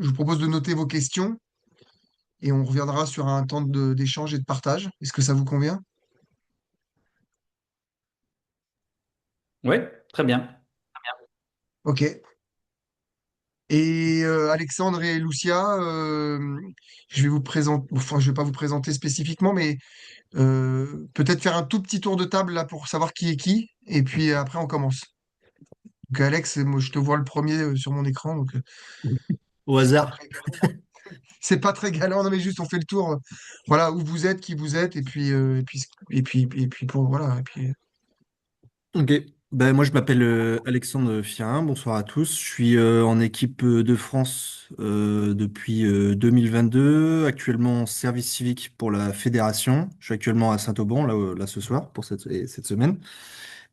je vous propose de noter vos questions et on reviendra sur un temps d'échange et de partage. Est-ce que ça vous convient? Oui, très bien. Ok. Et Alexandre et Lucia, je vais vous présenter, enfin, je vais pas vous présenter spécifiquement, mais peut-être faire un tout petit tour de table là pour savoir qui est qui, et puis après on commence. Donc Alex, moi je te vois le premier sur mon écran, donc Au c'est pas hasard. très galant. C'est pas très galant, non mais juste on fait le tour, voilà où vous êtes, qui vous êtes, et puis pour voilà, et puis Ok. Ben, moi, je m'appelle Alexandre Fien. Bonsoir à tous. Je suis en équipe de France depuis 2022, actuellement en service civique pour la fédération. Je suis actuellement à Saint-Auban, là ce soir, pour cette semaine.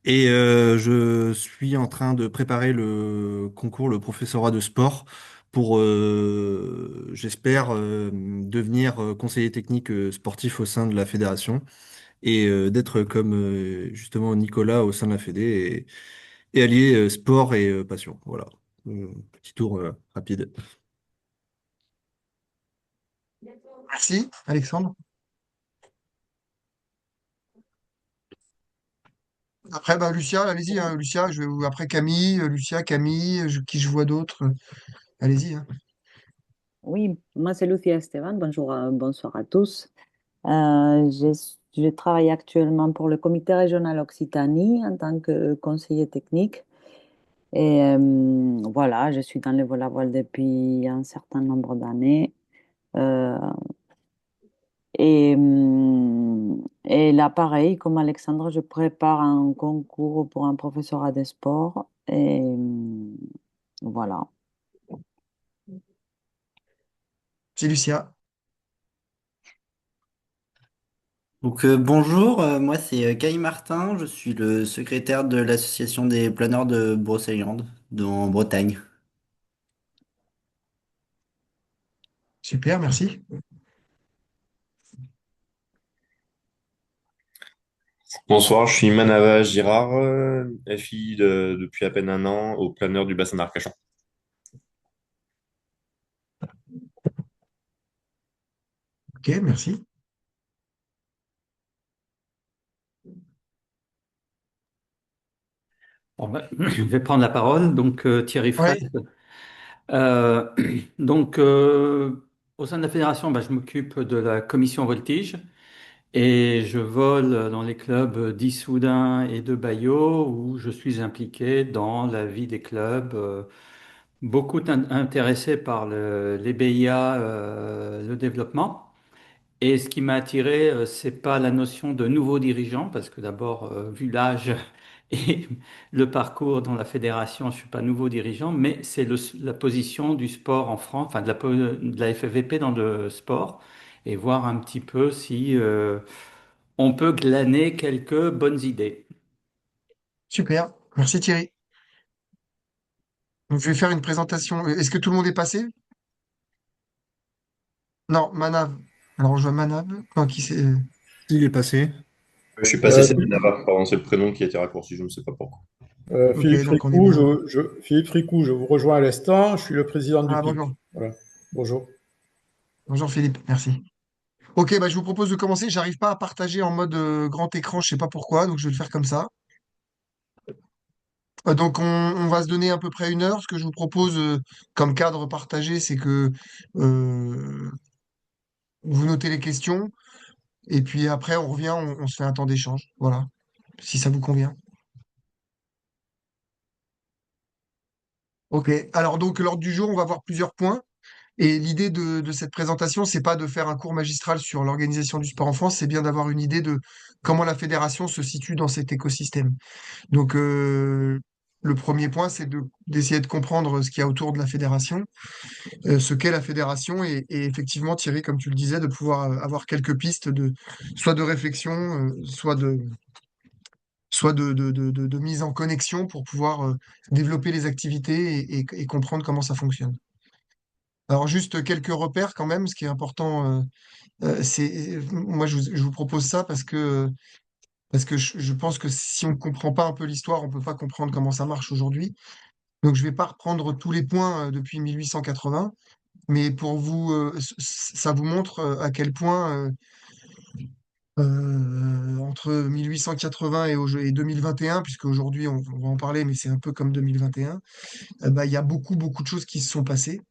Et je suis en train de préparer le concours, le professorat de sport, pour, j'espère, devenir conseiller technique sportif au sein de la fédération et d'être comme justement Nicolas au sein de la Fédé et allier sport et passion. Voilà. Petit tour rapide. merci Alexandre. Après bah Lucia, allez-y, hein, Lucia, après Camille, Lucia, Camille, qui je vois d'autres, allez-y, hein. Oui, moi c'est Lucia Esteban. Bonjour, bonsoir à tous. Je travaille actuellement pour le comité régional Occitanie en tant que conseiller technique. Et voilà, je suis dans le vol-à-voile depuis un certain nombre d'années. Euh, et là, pareil, comme Alexandre, je prépare un concours pour un professorat de sport. Et voilà. C'est Lucia. Donc bonjour, moi c'est Guy Martin, je suis le secrétaire de l'association des planeurs de Brocéliande en Bretagne. Super, merci. Bonsoir, je suis Manava Girard, FI depuis à peine un an au planeur du bassin d'Arcachon. Ok, merci. Bon, ben, je vais prendre la parole. Donc, Thierry Fraisse. Ouais, Euh, donc, au sein de la fédération, ben, je m'occupe de la commission voltige et je vole dans les clubs d'Issoudun et de Bayeaux où je suis impliqué dans la vie des clubs, beaucoup intéressé par les BIA, le développement. Et ce qui m'a attiré, c'est pas la notion de nouveau dirigeant, parce que d'abord, vu l'âge et le parcours dans la fédération, je suis pas nouveau dirigeant, mais c'est la position du sport en France, enfin de la FFVP dans le sport, et voir un petit peu si on peut glaner quelques bonnes idées. super. Merci Thierry. Donc, je vais faire une présentation. Est-ce que tout le monde est passé? Non, Manav. Alors, je vois Manav. Non, qui c'est? Il est passé. Je suis passé, Euh, c'est Manava, pardon, c'est le prénom qui a été raccourci, je ne sais pas pourquoi. Ok, Philippe donc on est Fricou, bon. Philippe Fricou, je vous rejoins à l'instant. Je suis le président du Ah, PIC. bonjour. Voilà. Bonjour. Bonjour Philippe, merci. Ok, bah, je vous propose de commencer. J'arrive pas à partager en mode grand écran, je sais pas pourquoi, donc je vais le faire comme ça. Donc, on va se donner à peu près une heure. Ce que je vous propose comme cadre partagé, c'est que euh, vous notez les questions et puis après, on revient, on se fait un temps d'échange. Voilà, si ça vous convient. Ok, alors donc l'ordre du jour, on va voir plusieurs points. Et l'idée de cette présentation, c'est pas de faire un cours magistral sur l'organisation du sport en France, c'est bien d'avoir une idée de comment la fédération se situe dans cet écosystème. Donc, le premier point, c'est d'essayer de comprendre ce qu'il y a autour de la fédération, ce qu'est la fédération, et effectivement, Thierry, comme tu le disais, de pouvoir avoir quelques pistes soit de réflexion, soit de mise en connexion pour pouvoir développer les activités et comprendre comment ça fonctionne. Alors, juste quelques repères quand même, ce qui est important, moi, je vous propose ça parce que je pense que si on ne comprend pas un peu l'histoire, on ne peut pas comprendre comment ça marche aujourd'hui. Donc, je ne vais pas reprendre tous les points depuis 1880, Mais pour vous, ça vous montre à quel point entre 1880 et 2021, puisque aujourd'hui on va en parler, mais c'est un peu comme 2021, bah, il y a beaucoup, beaucoup de choses qui se sont passées.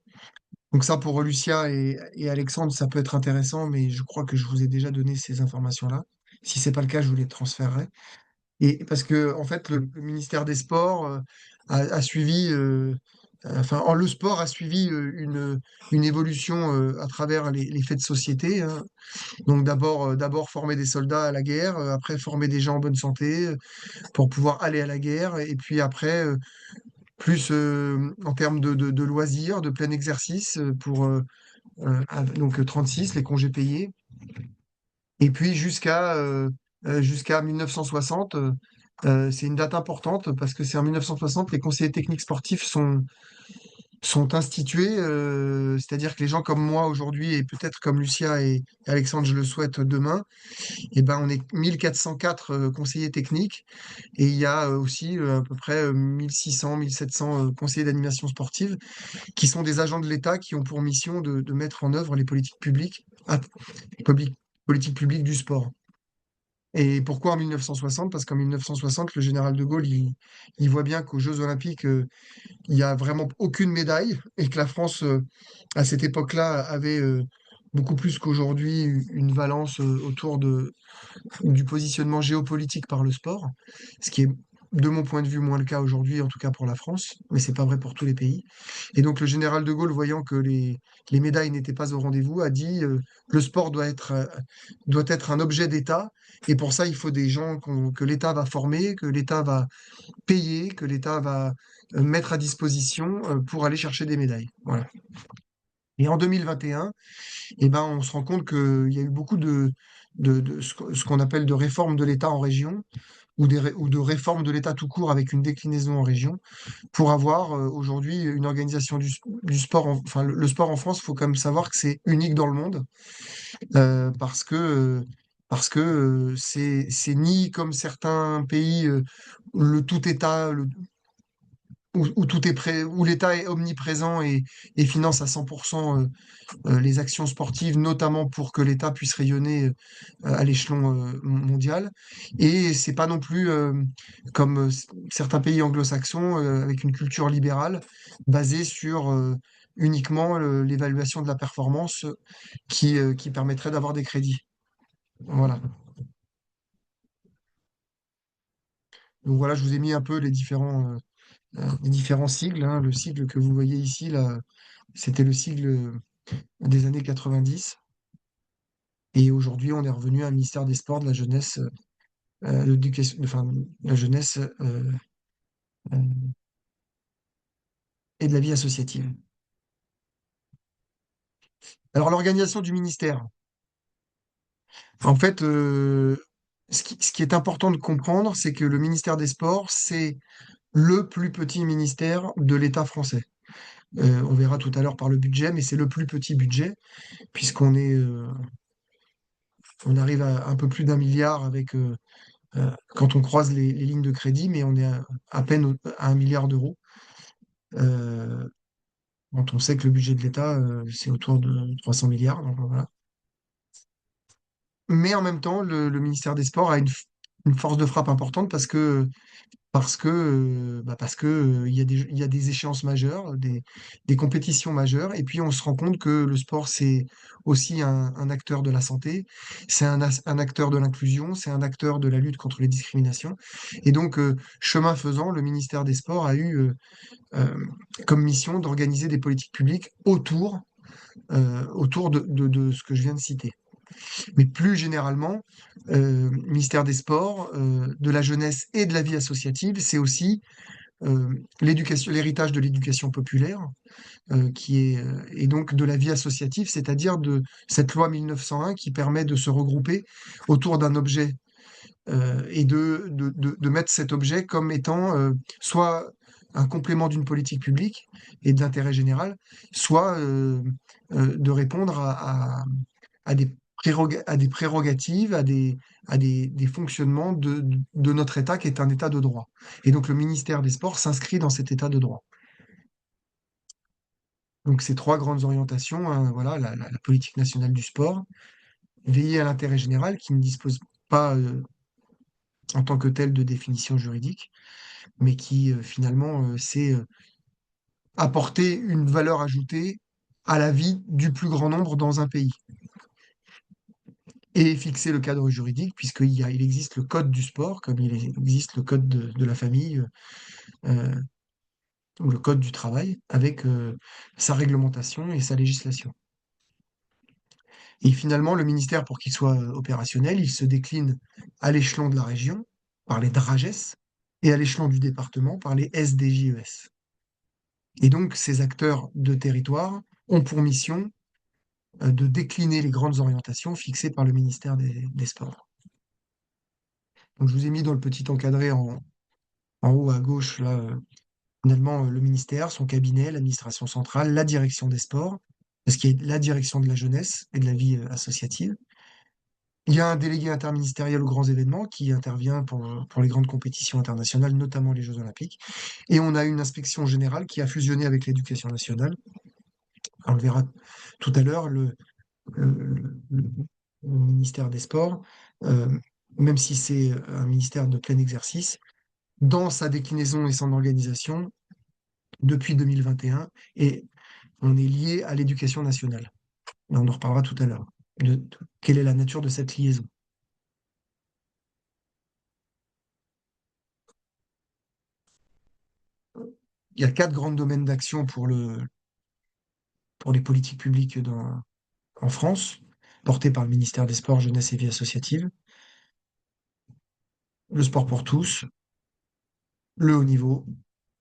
Donc ça, pour Lucia et Alexandre, ça peut être intéressant, mais je crois que je vous ai déjà donné ces informations-là. Si c'est pas le cas, je vous les transférerai. Et parce que en fait, le ministère des Sports a suivi, le sport a suivi une évolution à travers les faits de société, hein. Donc d'abord former des soldats à la guerre, après former des gens en bonne santé pour pouvoir aller à la guerre, et puis après plus en termes de loisirs, de plein exercice donc 36, les congés payés, et puis jusqu'à 1960. C'est une date importante parce que c'est en 1960 les conseillers techniques sportifs sont institués, c'est-à-dire que les gens comme moi aujourd'hui et peut-être comme Lucia et Alexandre, je le souhaite demain, eh ben, on est 1404 conseillers techniques et il y a aussi à peu près 1600, 1700 conseillers d'animation sportive qui sont des agents de l'État qui ont pour mission de mettre en œuvre les politiques publiques, publi- politiques publiques du sport. Et pourquoi en 1960? Parce qu'en 1960, le général de Gaulle, il voit bien qu'aux Jeux Olympiques, il n'y a vraiment aucune médaille et que la France, à cette époque-là, avait beaucoup plus qu'aujourd'hui une valence autour du positionnement géopolitique par le sport, ce qui est, de mon point de vue, moins le cas aujourd'hui, en tout cas pour la France, mais c'est pas vrai pour tous les pays. Et donc le général de Gaulle, voyant que les médailles n'étaient pas au rendez-vous, a dit le sport doit être un objet d'État, et pour ça, il faut des gens que l'État va former, que l'État va payer, que l'État va mettre à disposition pour aller chercher des médailles. Voilà. Et en 2021, eh ben, on se rend compte qu'il y a eu beaucoup de ce qu'on appelle de réformes de l'État en région ou de réformes de l'État tout court avec une déclinaison en région pour avoir aujourd'hui une organisation du sport. Enfin, le sport en France, il faut quand même savoir que c'est unique dans le monde parce que c'est ni comme certains pays le tout État, où tout est où l'État est omniprésent et finance à 100% les actions sportives, notamment pour que l'État puisse rayonner à l'échelon mondial. Et c'est pas non plus comme certains pays anglo-saxons avec une culture libérale basée sur uniquement l'évaluation de la performance qui permettrait d'avoir des crédits. Voilà. Donc voilà, je vous ai mis un peu les différents sigles, hein. Le sigle que vous voyez ici, là, c'était le sigle des années 90. Et aujourd'hui, on est revenu à un ministère des Sports, de la jeunesse, enfin, de la jeunesse euh, et de la vie associative. Alors, l'organisation du ministère. En fait, ce qui est important de comprendre, c'est que le ministère des Sports, c'est le plus petit ministère de l'État français. On verra tout à l'heure par le budget, mais c'est le plus petit budget, puisqu'on on arrive à un peu plus d'1 milliard quand on croise les lignes de crédit, mais on est à peine à 1 milliard d'euros. Euh, Quand on sait que le budget de l'État, c'est autour de 300 milliards. Donc, voilà. Mais en même temps, le ministère des Sports a une force de frappe importante parce que, il y a des échéances majeures, des compétitions majeures, et puis on se rend compte que le sport, c'est aussi un acteur de la santé, c'est un acteur de l'inclusion, c'est un acteur de la lutte contre les discriminations. Et donc, chemin faisant, le ministère des Sports a eu euh, comme mission d'organiser des politiques publiques autour de ce que je viens de citer. Mais plus généralement, ministère des Sports, de la jeunesse et de la vie associative, c'est aussi l'éducation, l'héritage de l'éducation populaire, et donc de la vie associative, c'est-à-dire de cette loi 1901 qui permet de se regrouper autour d'un objet et de mettre cet objet comme étant soit un complément d'une politique publique et d'intérêt général, soit de répondre à des à des prérogatives, des fonctionnements de notre État qui est un État de droit. Et donc le ministère des Sports s'inscrit dans cet État de droit. Donc ces trois grandes orientations, hein, voilà, la politique nationale du sport, veiller à l'intérêt général qui ne dispose pas en tant que tel de définition juridique, mais qui finalement c'est apporter une valeur ajoutée à la vie du plus grand nombre dans un pays. Et fixer le cadre juridique, il existe le code du sport, comme il existe le code de la famille euh, ou le code du travail, avec sa réglementation et sa législation. Et finalement, le ministère, pour qu'il soit opérationnel, il se décline à l'échelon de la région par les DRAGES et à l'échelon du département par les SDJES. Et donc, ces acteurs de territoire ont pour mission de décliner les grandes orientations fixées par le ministère des Sports. Donc, je vous ai mis dans le petit encadré en haut à gauche, là, finalement, le ministère, son cabinet, l'administration centrale, la direction des sports, parce qu'il y a la direction de la jeunesse et de la vie associative. Il y a un délégué interministériel aux grands événements qui intervient pour les grandes compétitions internationales, notamment les Jeux Olympiques. Et on a une inspection générale qui a fusionné avec l'éducation nationale. On le verra tout à l'heure, le ministère des Sports, euh, même si c'est un ministère de plein exercice, dans sa déclinaison et son organisation, depuis 2021, et on est lié à l'éducation nationale. Et on en reparlera tout à l'heure, de quelle est la nature de cette liaison. Il y a quatre grands domaines d'action pour les politiques publiques en France, portées par le ministère des Sports, Jeunesse et Vie associative. Le sport pour tous, le haut niveau,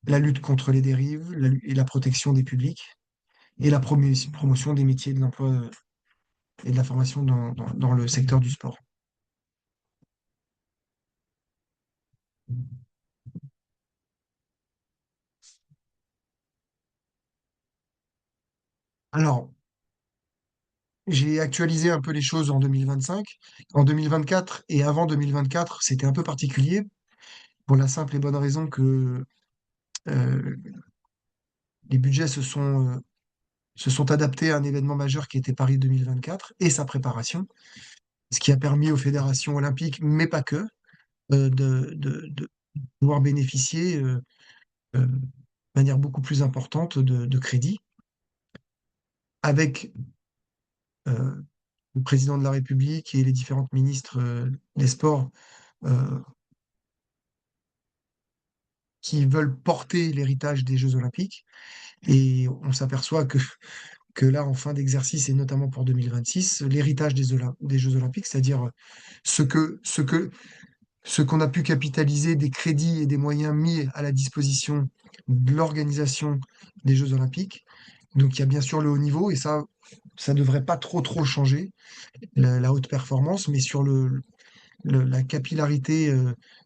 la lutte contre les dérives et la protection des publics, et la promotion des métiers de l'emploi et de la formation dans le secteur du sport. Alors, j'ai actualisé un peu les choses en 2025. En 2024 et avant 2024, c'était un peu particulier pour la simple et bonne raison que euh, les budgets se sont adaptés à un événement majeur qui était Paris 2024 et sa préparation, ce qui a permis aux fédérations olympiques, mais pas que, de pouvoir bénéficier de manière beaucoup plus importante de crédits, avec euh, le président de la République et les différentes ministres des Sports euh, qui veulent porter l'héritage des Jeux Olympiques. Et on s'aperçoit que là, en fin d'exercice, et notamment pour 2026, l'héritage des Jeux Olympiques, c'est-à-dire ce que, ce que, ce qu'on a pu capitaliser des crédits et des moyens mis à la disposition de l'organisation des Jeux Olympiques. Donc il y a bien sûr le haut niveau, et ça devrait pas trop changer, la haute performance, mais sur la capillarité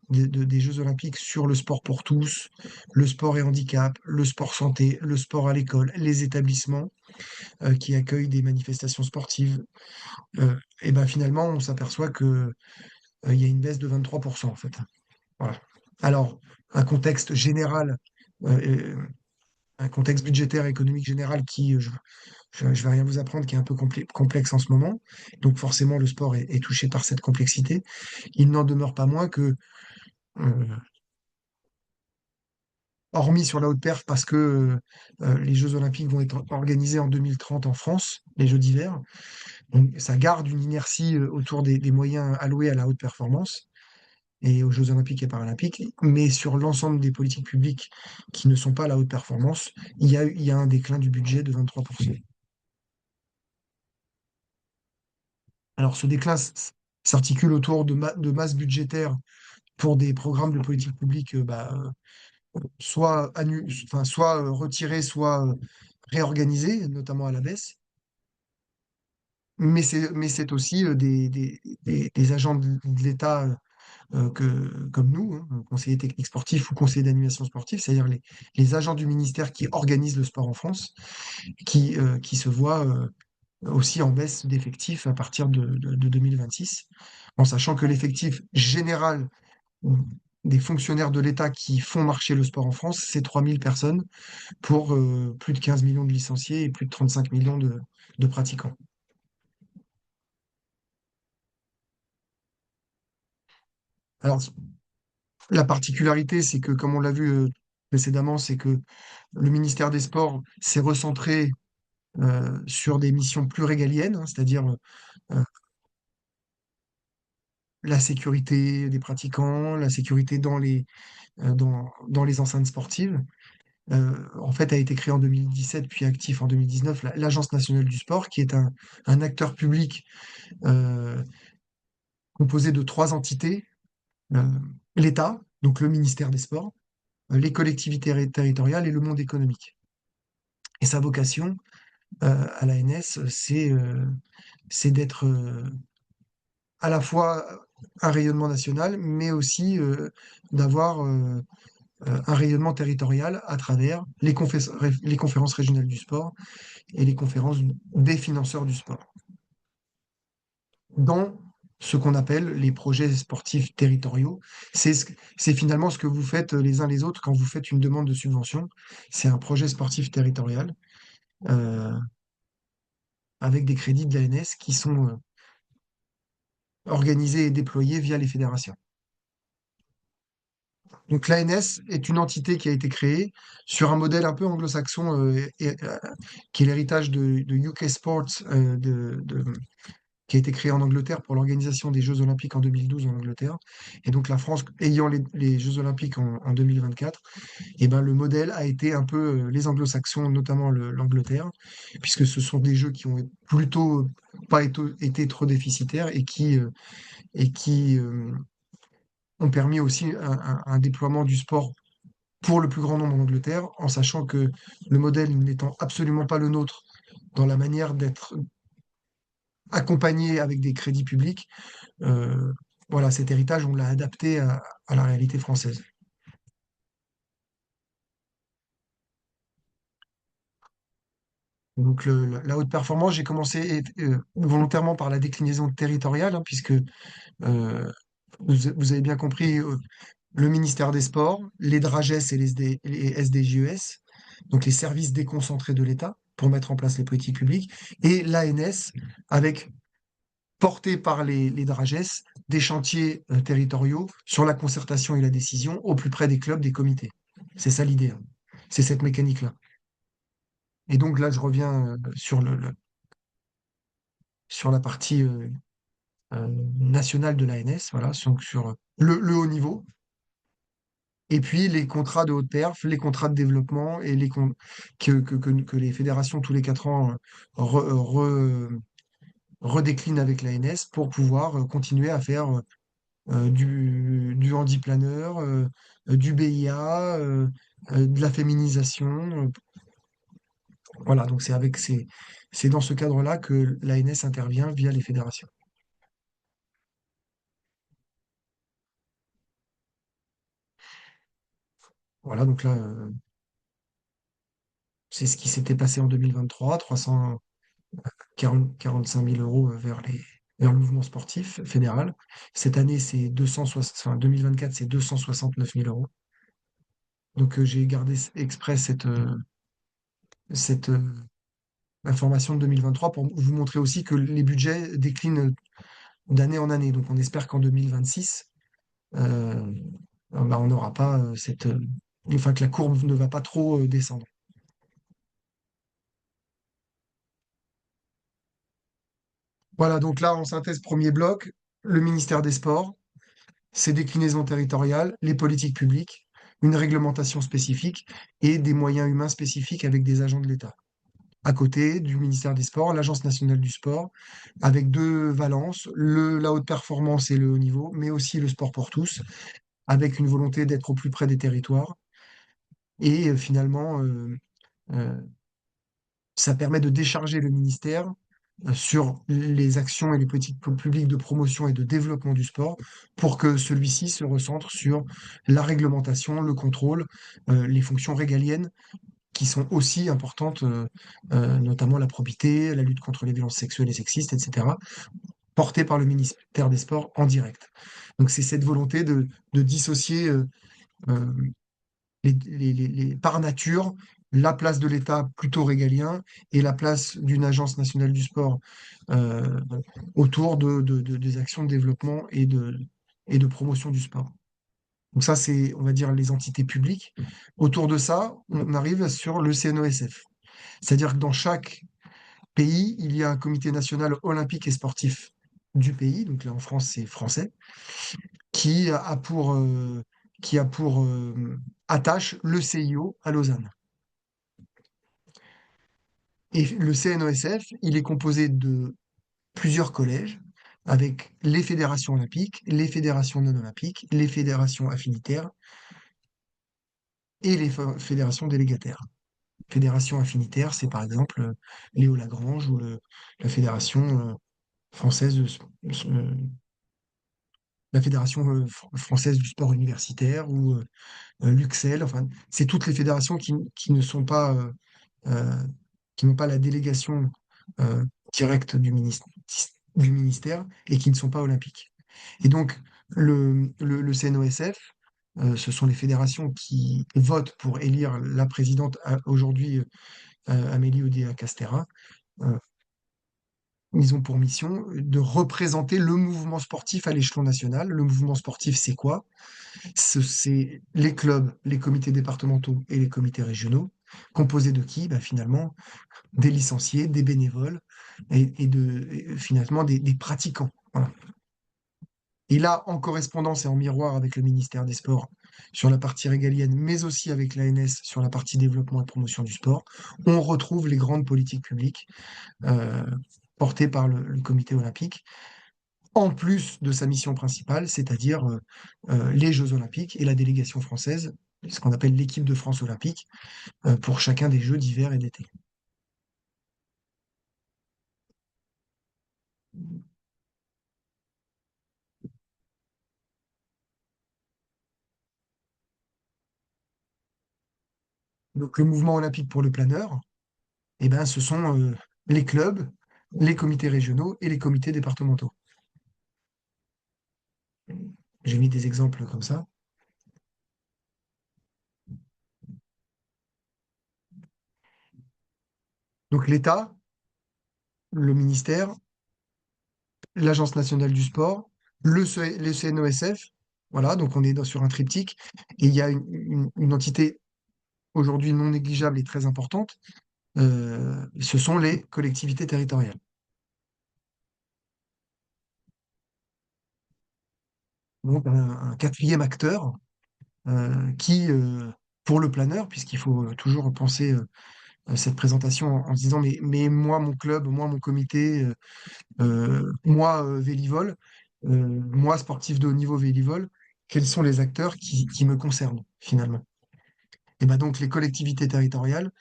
des Jeux Olympiques sur le sport pour tous, le sport et handicap, le sport santé, le sport à l'école, les établissements qui accueillent des manifestations sportives, et ben finalement, on s'aperçoit que il y a une baisse de 23% en fait. Voilà. Alors, un contexte général, euh, un contexte budgétaire et économique général qui, je vais rien vous apprendre, qui est un peu complexe en ce moment. Donc forcément, le sport est touché par cette complexité. Il n'en demeure pas moins que, euh, hormis sur la haute perf, parce que les Jeux Olympiques vont être organisés en 2030 en France, les Jeux d'hiver, donc ça garde une inertie autour des moyens alloués à la haute performance et aux Jeux Olympiques et Paralympiques, mais sur l'ensemble des politiques publiques qui ne sont pas à la haute performance, il y a un déclin du budget de 23%. Alors ce déclin s'articule autour de masses budgétaires pour des programmes de politique publique soit retirés, soit réorganisés, notamment à la baisse. Mais c'est aussi des agents de l'État comme nous, hein, conseillers techniques sportifs ou conseillers d'animation sportive, c'est-à-dire les agents du ministère qui organisent le sport en France, qui se voient aussi en baisse d'effectifs à partir de 2026, en sachant que l'effectif général des fonctionnaires de l'État qui font marcher le sport en France, c'est 3000 personnes pour plus de 15 millions de licenciés et plus de 35 millions de pratiquants. Alors, la particularité, c'est que, comme on l'a vu précédemment, c'est que le ministère des Sports s'est recentré sur des missions plus régaliennes, hein, c'est-à-dire euh, la sécurité des pratiquants, la sécurité dans les enceintes sportives. En fait, a été créé en 2017, puis actif en 2019, l'Agence nationale du sport, qui est un acteur public euh, composé de trois entités, euh, l'État, donc le ministère des Sports, les collectivités territoriales et le monde économique. Et sa vocation à l'ANS, c'est d'être à la fois un rayonnement national, mais aussi d'avoir un rayonnement territorial à travers les conférences régionales du sport et les conférences des financeurs du sport, dans ce qu'on appelle les projets sportifs territoriaux. C'est finalement ce que vous faites les uns les autres quand vous faites une demande de subvention. C'est un projet sportif territorial euh, avec des crédits de l'ANS qui sont organisés et déployés via les fédérations. Donc l'ANS est une entité qui a été créée sur un modèle un peu anglo-saxon qui est l'héritage de UK Sports, qui a été créé en Angleterre pour l'organisation des Jeux Olympiques en 2012 en Angleterre. Et donc la France ayant les Jeux Olympiques en 2024, et ben, le modèle a été un peu les Anglo-Saxons, notamment l'Angleterre, puisque ce sont des Jeux qui ont plutôt pas été trop déficitaires et qui ont permis aussi un déploiement du sport pour le plus grand nombre en Angleterre, en sachant que le modèle n'étant absolument pas le nôtre dans la manière d'être accompagné avec des crédits publics, euh, voilà, cet héritage, on l'a adapté à la réalité française. Donc la haute performance, j'ai commencé volontairement par la déclinaison territoriale, hein, puisque vous avez bien compris, le ministère des Sports, les DRAGES et les SDJES, donc les services déconcentrés de l'État pour mettre en place les politiques publiques, et l'ANS, avec porté par les DRAGES, des chantiers territoriaux sur la concertation et la décision au plus près des clubs, des comités. C'est ça l'idée, hein. C'est cette mécanique-là. Et donc là, je reviens sur la partie nationale de l'ANS, voilà, donc sur le haut niveau. Et puis les contrats de haute perf, les contrats de développement et que les fédérations tous les 4 ans redéclinent avec l'ANS pour pouvoir continuer à faire du handiplaneur, du BIA, de la féminisation. Voilà, donc c'est dans ce cadre-là que l'ANS intervient via les fédérations. Voilà, donc là, c'est ce qui s'était passé en 2023, 45 000 euros vers le mouvement sportif fédéral. Cette année, c'est 260, enfin, 2024, c'est 269 000 euros. Donc j'ai gardé exprès cette information de 2023 pour vous montrer aussi que les budgets déclinent d'année en année. Donc on espère qu'en 2026, euh, bah, on n'aura pas enfin que la courbe ne va pas trop descendre. Voilà, donc là, en synthèse, premier bloc, le ministère des Sports, ses déclinaisons territoriales, les politiques publiques, une réglementation spécifique et des moyens humains spécifiques avec des agents de l'État. À côté du ministère des Sports, l'Agence nationale du sport, avec deux valences, la haute performance et le haut niveau, mais aussi le sport pour tous, avec une volonté d'être au plus près des territoires. Et finalement, euh, ça permet de décharger le ministère sur les actions et les politiques publiques de promotion et de développement du sport pour que celui-ci se recentre sur la réglementation, le contrôle, les fonctions régaliennes qui sont aussi importantes, notamment la probité, la lutte contre les violences sexuelles et sexistes, etc. porté par le ministère des Sports en direct. Donc c'est cette volonté de dissocier euh, par nature la place de l'État plutôt régalien et la place d'une agence nationale du sport euh, autour des actions de développement et de promotion du sport. Donc ça, c'est, on va dire, les entités publiques. Autour de ça, on arrive sur le CNOSF. C'est-à-dire que dans chaque pays, il y a un comité national olympique et sportif du pays, donc là en France, c'est français, qui a qui a pour attache le CIO à Lausanne. Et le CNOSF, il est composé de plusieurs collèges avec les fédérations olympiques, les fédérations non olympiques, les fédérations affinitaires et les fédérations délégataires. Fédération affinitaire, c'est par exemple Léo Lagrange ou la fédération française la fédération française du sport universitaire ou l'UXEL. Enfin, c'est toutes les fédérations qui ne sont pas euh, qui n'ont pas la délégation euh, directe du ministère et qui ne sont pas olympiques. Et donc, le CNOSF, ce sont les fédérations qui votent pour élire la présidente aujourd'hui, Amélie Oudéa-Castéra. Euh, Ils ont pour mission de représenter le mouvement sportif à l'échelon national. Le mouvement sportif, c'est quoi? C'est les clubs, les comités départementaux et les comités régionaux, composés de qui? Ben, finalement, des licenciés, des bénévoles et finalement des pratiquants. Voilà. Et là, en correspondance et en miroir avec le ministère des Sports sur la partie régalienne, mais aussi avec l'ANS sur la partie développement et promotion du sport, on retrouve les grandes politiques publiques euh, portées par le comité olympique, en plus de sa mission principale, c'est-à-dire les Jeux olympiques et la délégation française, ce qu'on appelle l'équipe de France olympique, pour chacun des Jeux d'hiver et d'été. Donc le mouvement olympique pour le planeur, eh ben, ce sont les clubs, les comités régionaux et les comités départementaux. J'ai mis des exemples comme ça. Donc l'État, le ministère, l'Agence nationale du sport, le CNOSF, voilà, donc on est sur un triptyque, et il y a une entité aujourd'hui non négligeable et très importante, ce sont les collectivités territoriales. Donc un quatrième acteur qui, pour le planeur, puisqu'il faut toujours penser cette présentation en se disant mais moi, mon club, moi, mon comité, moi, Vélivol, moi, sportif de haut niveau Vélivol, quels sont les acteurs qui me concernent finalement? Et ben donc les collectivités territoriales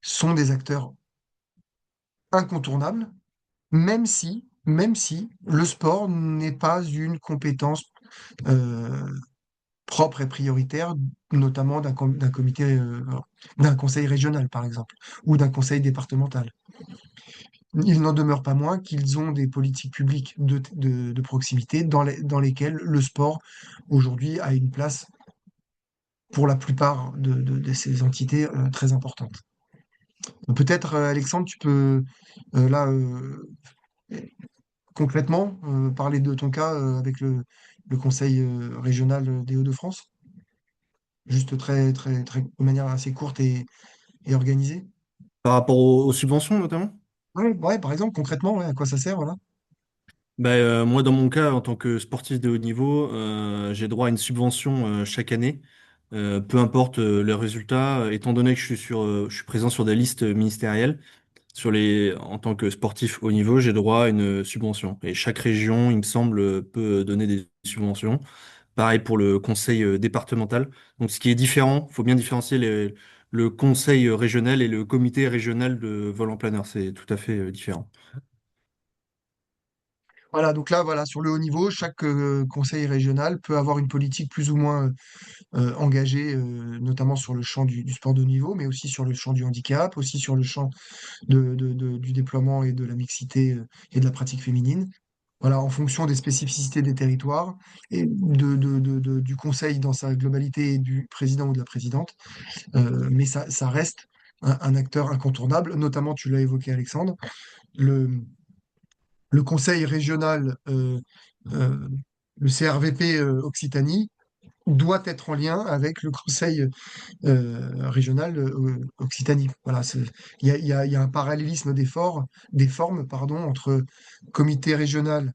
sont des acteurs incontournables, même si le sport n'est pas une compétence euh, propre et prioritaire, notamment d'un comité, d'un conseil régional, par exemple, ou d'un conseil départemental. Il n'en demeure pas moins qu'ils ont des politiques publiques de proximité dans lesquelles le sport, aujourd'hui, a une place, pour la plupart de ces entités, très importante. Donc, peut-être, Alexandre, tu peux, là, concrètement, parler de ton cas avec le conseil régional des Hauts-de-France, juste de manière assez courte et organisée. Par rapport aux subventions notamment? Ouais, ouais, par exemple, concrètement, ouais, à quoi ça sert, voilà. Moi, dans mon cas, en tant que sportif de haut niveau, j'ai droit à une subvention chaque année, peu importe le résultat, étant donné que je suis présent sur des listes ministérielles. En tant que sportif haut niveau, j'ai droit à une subvention. Et chaque région, il me semble, peut donner des subventions. Pareil pour le conseil départemental. Donc, ce qui est différent, faut bien différencier le conseil régional et le comité régional de vol en planeur. C'est tout à fait différent. Voilà, donc là, voilà, sur le haut niveau, chaque conseil régional peut avoir une politique plus ou moins engagée, notamment sur le champ du sport de haut niveau, mais aussi sur le champ du handicap, aussi sur le champ du déploiement et de la mixité et de la pratique féminine. voilà, en fonction des spécificités des territoires et du conseil dans sa globalité et du président ou de la présidente. Mais ça reste un acteur incontournable, notamment, tu l'as évoqué, Alexandre, le, le conseil régional, euh, le CRVP Occitanie, doit être en lien avec le conseil régional Occitanie. Voilà, il y a un parallélisme des formes, pardon, entre comité régional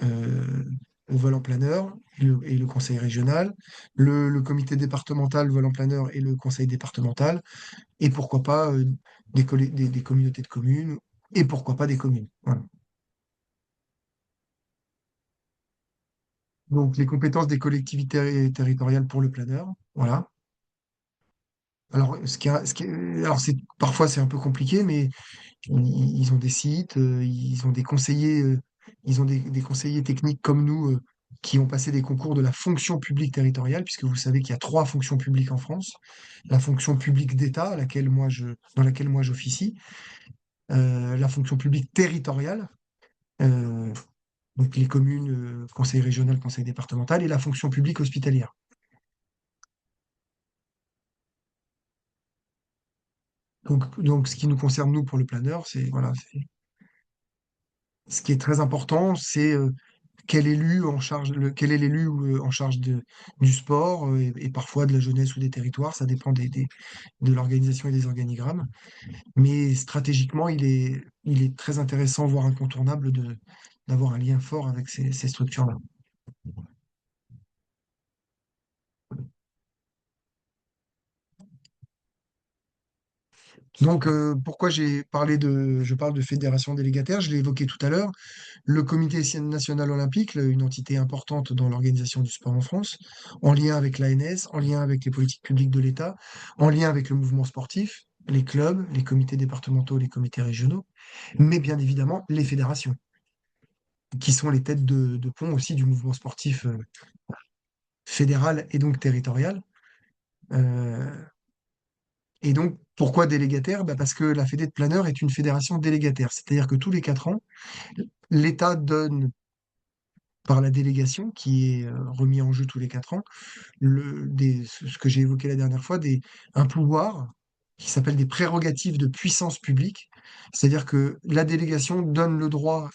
euh, au vol en planeur et le conseil régional, le comité départemental vol en planeur et le conseil départemental, et pourquoi pas des communautés de communes, et pourquoi pas des communes. Voilà. Donc les compétences des collectivités territoriales pour le planeur, voilà. Alors, alors parfois c'est un peu compliqué, mais ils ont des sites, ils ont des conseillers, ils ont des conseillers techniques comme nous qui ont passé des concours de la fonction publique territoriale, puisque vous savez qu'il y a trois fonctions publiques en France. La fonction publique d'État, dans laquelle moi j'officie, la fonction publique territoriale, euh, donc les communes, conseil régional, conseil départemental, et la fonction publique hospitalière. Donc, ce qui nous concerne, nous, pour le planeur, c'est voilà, ce qui est très important, c'est quel est l'élu en charge du sport et parfois de la jeunesse ou des territoires, ça dépend de l'organisation et des organigrammes. Mais stratégiquement, il est très intéressant, voire incontournable, d'avoir un lien fort avec ces structures-là. Donc, pourquoi je parle de fédération délégataire, je l'ai évoqué tout à l'heure. Le Comité national olympique, une entité importante dans l'organisation du sport en France, en lien avec l'ANS, en lien avec les politiques publiques de l'État, en lien avec le mouvement sportif, les clubs, les comités départementaux, les comités régionaux, mais bien évidemment les fédérations, qui sont les têtes de pont aussi du mouvement sportif fédéral et donc territorial. Euh, et donc, pourquoi délégataire? Bah, parce que la Fédé de planeurs est une fédération délégataire, c'est-à-dire que tous les 4 ans, l'État donne par la délégation, qui est remis en jeu tous les 4 ans, ce que j'ai évoqué la dernière fois, un pouvoir qui s'appelle des prérogatives de puissance publique. C'est-à-dire que la délégation donne le droit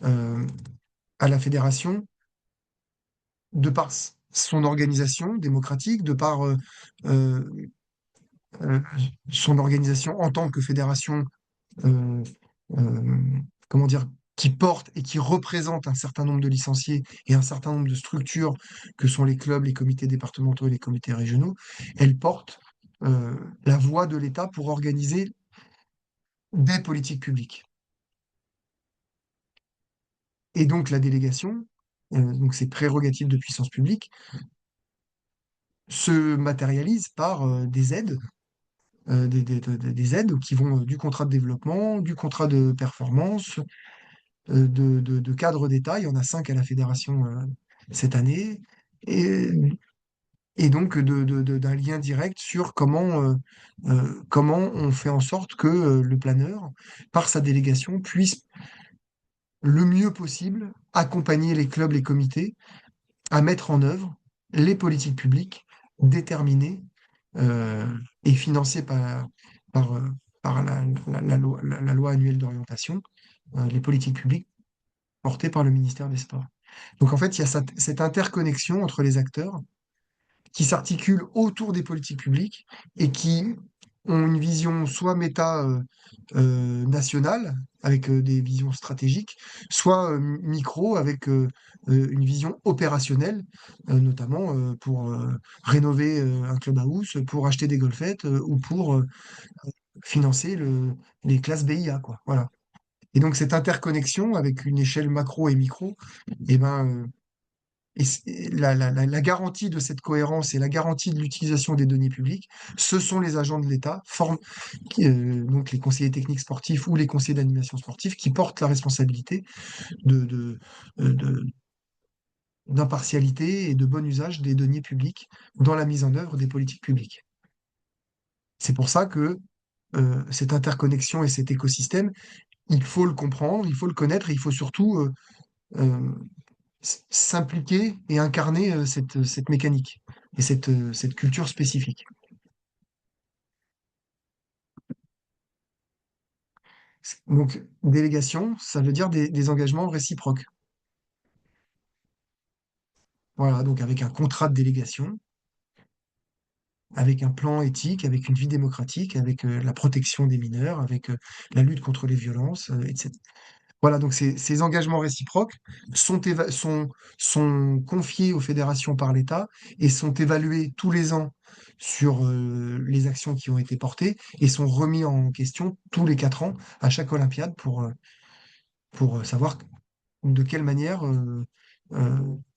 euh, à la fédération, de par son organisation démocratique, de par euh, euh, son organisation en tant que fédération euh, euh, comment dire, qui porte et qui représente un certain nombre de licenciés et un certain nombre de structures que sont les clubs, les comités départementaux et les comités régionaux, elle porte la voix de l'État pour organiser des politiques publiques. Et donc la délégation, donc ces prérogatives de puissance publique, se matérialisent par des aides, des aides qui vont du contrat de développement, du contrat de performance, de cadres d'État. Il y en a 5 à la fédération cette année. Et, et donc d'un lien direct sur comment on fait en sorte que le planeur, par sa délégation, puisse le mieux possible accompagner les clubs, les comités à mettre en œuvre les politiques publiques déterminées euh, et financées par, euh, par la loi annuelle d'orientation, les politiques publiques porté par le ministère des Sports. Donc en fait, il y a cette interconnexion entre les acteurs qui s'articulent autour des politiques publiques et qui ont une vision soit nationale, avec des visions stratégiques, soit micro, avec une vision opérationnelle, notamment pour rénover un clubhouse, pour acheter des golfettes ou pour financer les classes BIA, quoi. Voilà. Et donc cette interconnexion avec une échelle macro et micro, eh ben, la garantie de cette cohérence et la garantie de l'utilisation des données publiques, ce sont les agents de l'État, donc les conseillers techniques sportifs ou les conseillers d'animation sportive, qui portent la responsabilité de, de- de- d'impartialité et de bon usage des données publiques dans la mise en œuvre des politiques publiques. C'est pour ça que cette interconnexion et cet écosystème, il faut le comprendre, il faut le connaître et il faut surtout euh, s'impliquer et incarner cette mécanique et cette culture spécifique. Donc, délégation, ça veut dire des engagements réciproques. Voilà, donc avec un contrat de délégation, avec un plan éthique, avec une vie démocratique, avec la protection des mineurs, avec la lutte contre les violences, etc. Voilà, donc ces engagements réciproques sont confiés aux fédérations par l'État et sont évalués tous les ans sur les actions qui ont été portées et sont remis en question tous les 4 ans à chaque Olympiade pour savoir de quelle manière euh,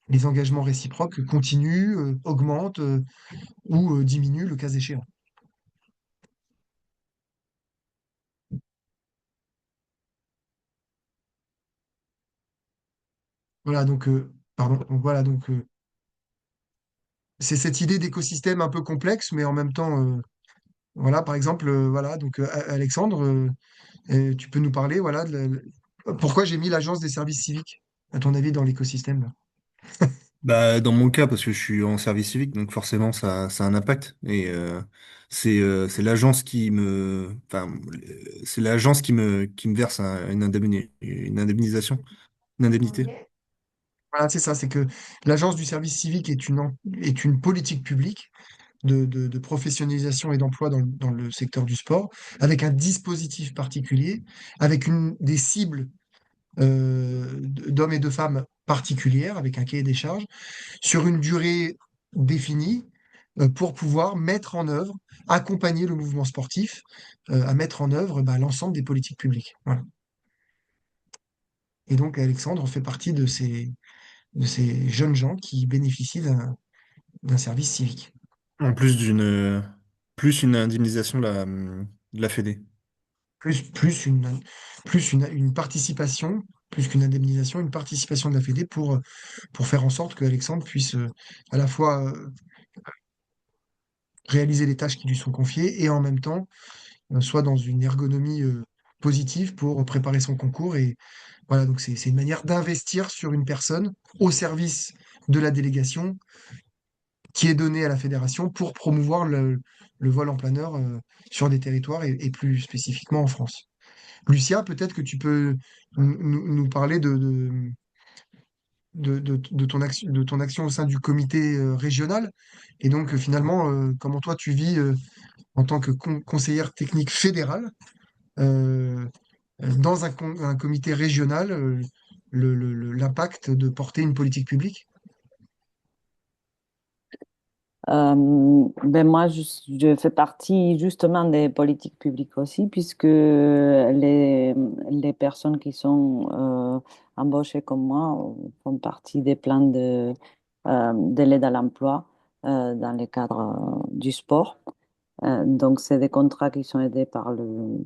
les engagements réciproques continuent, augmentent ou diminuent le cas échéant. Voilà, donc, pardon, donc voilà, donc c'est cette idée d'écosystème un peu complexe, mais en même temps, voilà, par exemple, voilà, donc Alexandre, tu peux nous parler, voilà, pourquoi j'ai mis l'Agence des services civiques, à ton avis, dans l'écosystème là? Bah, dans mon cas, parce que je suis en service civique, donc forcément ça a un impact. Et c'est l'agence c'est l'agence qui me verse une indemnisation, une indemnité. Voilà, c'est ça, c'est que l'Agence du service civique est une politique publique de professionnalisation et d'emploi dans le secteur du sport, avec un dispositif particulier, avec des cibles d'hommes et de femmes particulières, avec un cahier des charges, sur une durée définie, pour pouvoir mettre en œuvre, accompagner le mouvement sportif à mettre en œuvre bah, l'ensemble des politiques publiques. Voilà. Et donc Alexandre fait partie de ces jeunes gens qui bénéficient d'un service civique. En plus plus une indemnisation de la Fédé. Plus une participation, plus qu'une indemnisation, une participation de la Fédé pour faire en sorte que Alexandre puisse à la fois réaliser les tâches qui lui sont confiées et en même temps soit dans une ergonomie positive pour préparer son concours. Et voilà, donc c'est une manière d'investir sur une personne au service de la délégation qui est donnée à la fédération pour promouvoir le vol en planeur sur des territoires et plus spécifiquement en France. Lucia, peut-être que tu peux nous parler de ton action au sein du comité régional et donc finalement comment toi tu vis en tant que conseillère technique fédérale euh, dans un comité régional l'impact de porter une politique publique. Ben moi, je fais partie justement des politiques publiques aussi, puisque les personnes qui sont embauchées comme moi font partie des plans de l'aide à l'emploi dans le cadre du sport. Donc, c'est des contrats qui sont aidés par le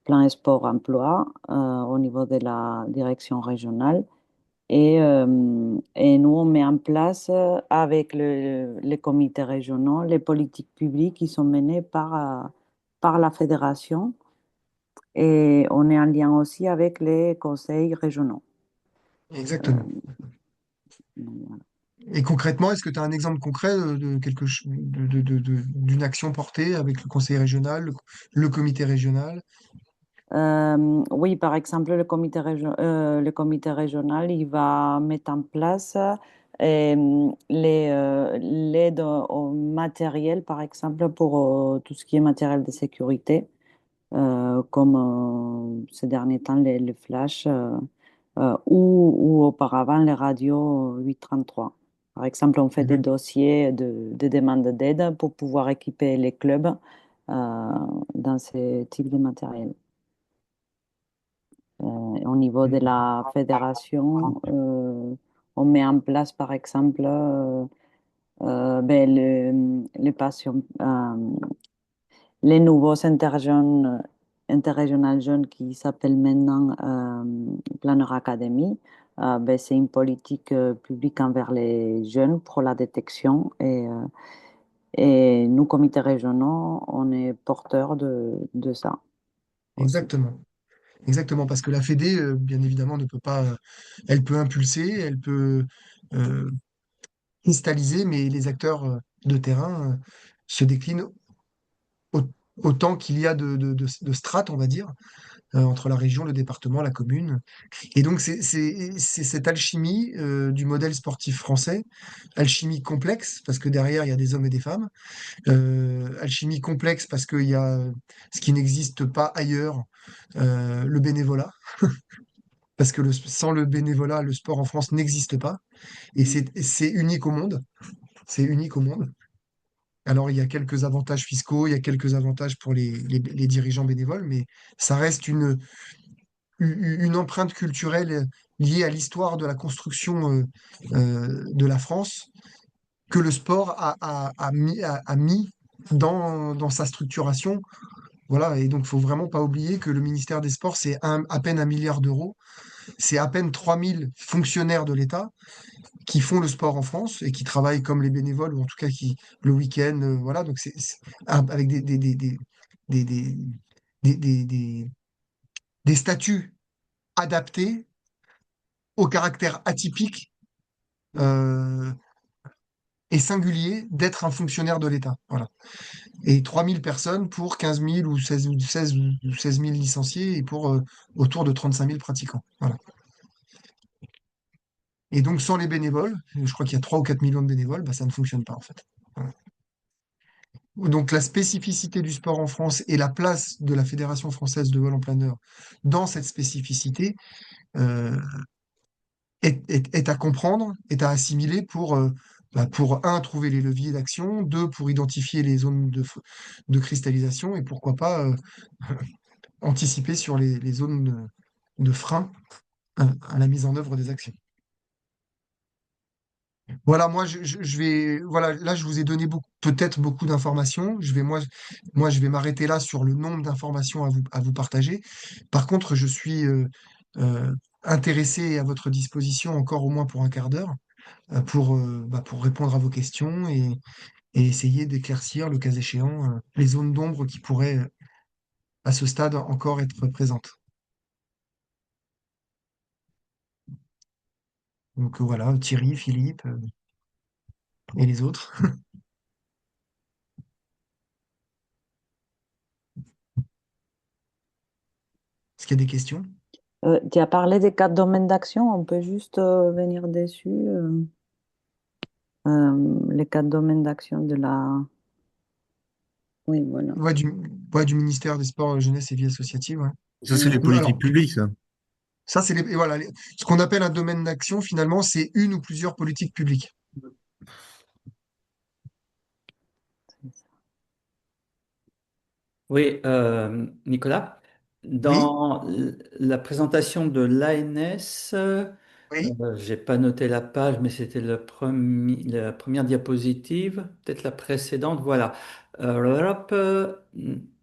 plan sport-emploi au niveau de la direction régionale. Et nous, on met en place avec les comités régionaux les politiques publiques qui sont menées par la fédération et on est en lien aussi avec les conseils régionaux. Euh, Exactement. donc, voilà. Et concrètement, est-ce que tu as un exemple concret de d'une action portée avec le conseil régional, le comité régional? Oui, par exemple, le comité régional, il va mettre en place l'aide au matériel, par exemple, pour tout ce qui est matériel de sécurité, comme ces derniers temps, les flashs ou auparavant les radios 833. Par exemple, on fait des Mhm. dossiers de demande d'aide pour pouvoir équiper les clubs dans ces types de matériel. Au niveau de la fédération, on met en place, par exemple, ben, les passions, les nouveaux interrégionales jeunes qui s'appellent maintenant Planner Academy. Ben, c'est une politique publique envers les jeunes pour la détection et nous, comités régionaux, on est porteurs de ça aussi. Exactement. exactement, parce que la Fédé, bien évidemment, ne peut pas, elle peut impulser, elle peut euh, cristalliser, mais les acteurs de terrain se déclinent au- autant qu'il y a de strates, on va dire, entre la région, le département, la commune. Et donc, c'est cette alchimie du modèle sportif français, alchimie complexe, parce que derrière, il y a des hommes et des femmes, alchimie complexe parce qu'il y a ce qui n'existe pas ailleurs, le bénévolat, parce que sans le bénévolat, le sport en France n'existe pas, et c'est unique au monde, c'est unique au monde. Alors, il y a quelques avantages fiscaux, il y a quelques avantages pour les dirigeants bénévoles, mais ça reste une empreinte culturelle liée à l'histoire de la construction de la France que le sport a mis dans sa structuration. Voilà, et donc il faut vraiment pas oublier que le ministère des Sports, c'est à peine 1 milliard d'euros, c'est à peine 3 000 fonctionnaires de l'État qui font le sport en France et qui travaillent comme les bénévoles, ou en tout cas qui le week-end, voilà, donc avec des, des, des des statuts adaptés au caractère atypique euh, et singulier d'être un fonctionnaire de l'État. Voilà. Et 3 000 personnes pour 15 000 ou 16 000 licenciés et pour autour de 35 000 pratiquants. Voilà. Et donc, sans les bénévoles, je crois qu'il y a 3 ou 4 millions de bénévoles, bah, ça ne fonctionne pas en fait. Voilà. Donc, la spécificité du sport en France et la place de la Fédération française de vol en plein air dans cette spécificité euh, est à comprendre, est à assimiler pour un, trouver les leviers d'action, deux, pour identifier les zones de cristallisation et pourquoi pas anticiper sur les zones de frein à la mise en œuvre des actions. Voilà, moi, je vais, voilà, là, je vous ai donné peut-être beaucoup d'informations. Moi, je vais m'arrêter là sur le nombre d'informations à vous partager. Par contre, je suis euh, intéressé et à votre disposition encore au moins pour un quart d'heure pour répondre à vos questions et essayer d'éclaircir, le cas échéant, les zones d'ombre qui pourraient, à ce stade, encore être présentes. Donc voilà, Thierry, Philippe et les autres. Est-ce qu'il y a des questions? Tu as parlé des 4 domaines d'action, on peut juste venir dessus. Les 4 domaines d'action de la... Oui, voilà. Ouais, du ministère des Sports, Jeunesse et Vie associative. Ouais. Ça, c'est Mm. les Alors, politiques publiques, ça. ça, c'est et voilà, ce qu'on appelle un domaine d'action, finalement, c'est une ou plusieurs politiques publiques. Oui, Nicolas, Oui, dans la présentation de l'ANS, oui, j'ai pas noté la page, mais c'était la première diapositive, peut-être la précédente, voilà. Hop,